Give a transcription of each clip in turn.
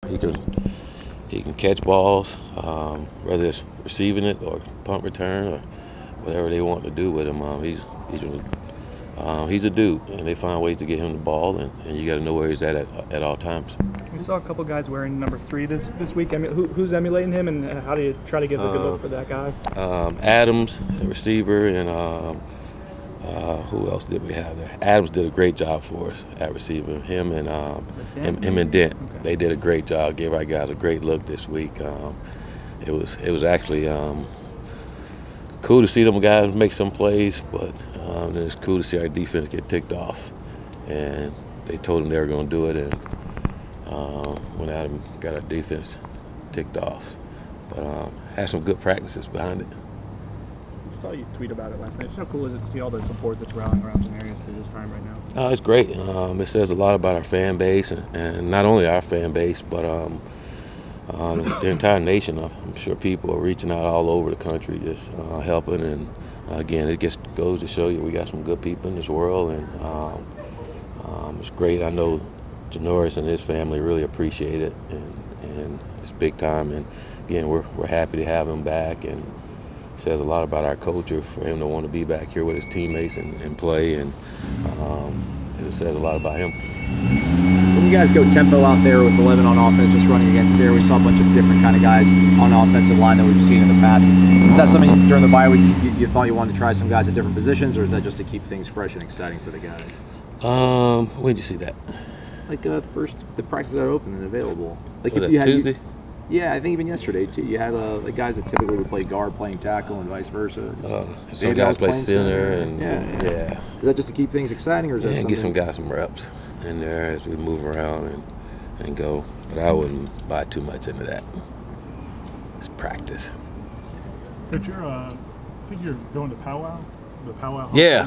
He can catch balls, whether it's receiving it or punt return or whatever they want to do with him. He's a dude, and they find ways to get him the ball, and you got to know where he's at all times. We saw a couple guys wearing number 3 this week. Who's emulating him, and how do you try to get a good look for that guy? Adams, the receiver, and who else did we have there? Adams did a great job for us at receiver. Him and Dent. Okay. They did a great job. Gave our guys a great look this week. It was actually cool to see them guys make some plays, but it's cool to see our defense get ticked off. And they told them they were going to do it, and went out and got our defense ticked off. But had some good practices behind it. I saw you tweet about it last night. How cool is it to see all the support that's rallying around Seminoles through this time right now? It's great. It says a lot about our fan base, and not only our fan base, but the entire nation. I'm sure people are reaching out all over the country, just helping. And again, it just goes to show you we got some good people in this world, and it's great. I know Janoris and his family really appreciate it, and it's big time. And again, we're happy to have him back, and it says a lot about our culture for him to want to be back here with his teammates and play, and it says a lot about him. When you guys go tempo out there with 11 on offense, just running against there, we saw a bunch of different kind of guys on the offensive line that we've seen in the past. Is that something during the bye week you thought you wanted to try some guys at different positions, or is that just to keep things fresh and exciting for the guys? When did you see that? Like the practices that are open and available. Like if you had Tuesday. Yeah, I think even yesterday too. You had the guys that typically would play guard playing tackle and vice versa. Some guys play center, and yeah. Is that just to keep things exciting, or is that something? Get some guys some reps in there as we move around and go. But I wouldn't buy too much into that. It's practice. But I think you're going to powwow. The powwow. Yeah.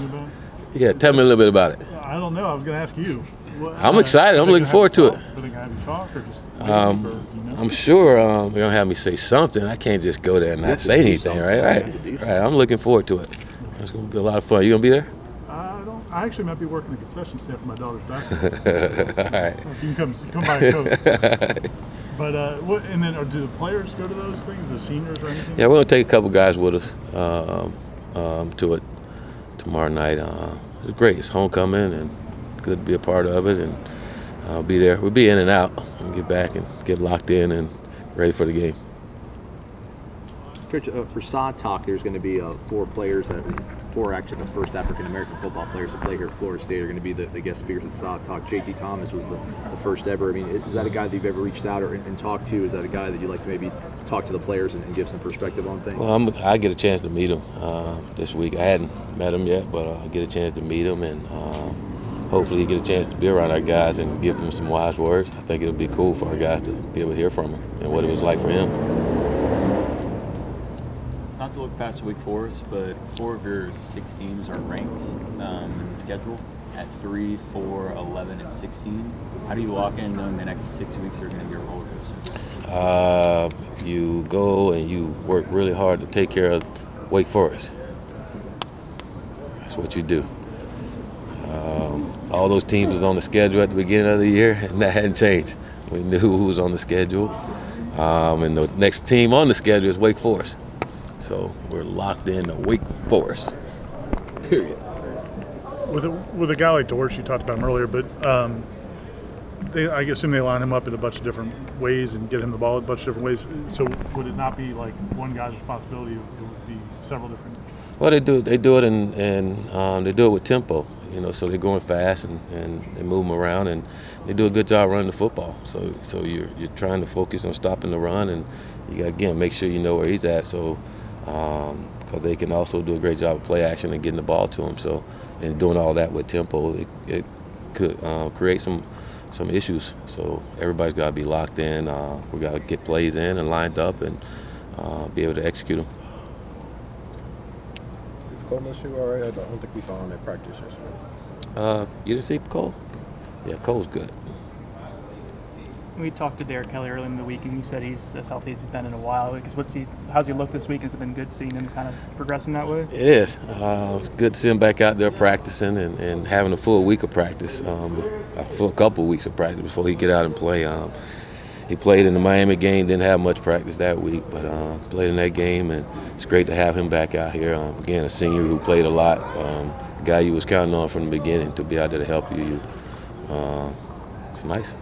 Yeah. Tell me a little bit about it. I don't know. I was going to ask you. I'm excited. I'm looking forward to it. Are they going to have you talk, or just? I'm sure they're gonna have me say something. I can't just go there and not say anything, right? I'm looking forward to it. It's gonna be a lot of fun. You gonna be there? I actually might be working the concession stand for my daughter's basketball. All right. You can come by and coach. But and then do the players go to those things? The seniors or anything? Yeah, we're gonna take a couple guys with us to it tomorrow night. It's great. It's homecoming, and good to be a part of it. And I'll be there. We'll be in and out and get back and get locked in and ready for the game. Coach, for Sod Talk, there's going to be four actually the first African-American football players to play here at Florida State are going to be the guest speakers at Sod Talk. JT Thomas was the first ever. I mean, is that a guy that you've ever reached out and talked to? Is that a guy that you'd like to maybe talk to the players and give some perspective on things? Well, I get a chance to meet him this week. I hadn't met him yet, but I get a chance to meet him, and hopefully you get a chance to be around our guys and give them some wise words. I think it'll be cool for our guys to be able to hear from him and what it was like for him. Not to look past week 4, but 4 of your 6 teams are ranked in the schedule at 3, 4, 11, and 16. How do you walk in knowing the next 6 weeks are going to be a roller coaster? You go and you work really hard to take care of Wake Forest. That's what you do. All those teams was on the schedule at the beginning of the year, and that hadn't changed. We knew who was on the schedule, and the next team on the schedule is Wake Forest. So we're locked in to Wake Forest. Period. With a guy like Dorsch, you talked about him earlier, but I assume they line him up in a bunch of different ways and get him the ball in a bunch of different ways. So would it not be like one guy's responsibility? It would be several different. Well, they do it, and they do it with tempo. So they're going fast and they move them around, and they do a good job running the football. So you're trying to focus on stopping the run, and you got to, again, make sure you know where he's at. So because they can also do a great job of play action and getting the ball to him. So and doing all that with tempo, it could create some issues. So everybody's got to be locked in. We got to get plays in and lined up and be able to execute them. Cole no shoe all right? I don't think we saw him at practice yesterday. You didn't see Cole? Yeah, Cole's good. We talked to Derek Kelly earlier in the week, and he said he's as healthy as he's been in a while. How's he look this week? Has it been good seeing him kind of progressing that way? It is. It's good to see him back out there practicing and having a full week of practice, a full couple of weeks of practice before he get out and play. he played in the Miami game, didn't have much practice that week, but played in that game, and it's great to have him back out here. Again, a senior who played a lot, a guy you was counting on from the beginning to be out there to help you. It's nice.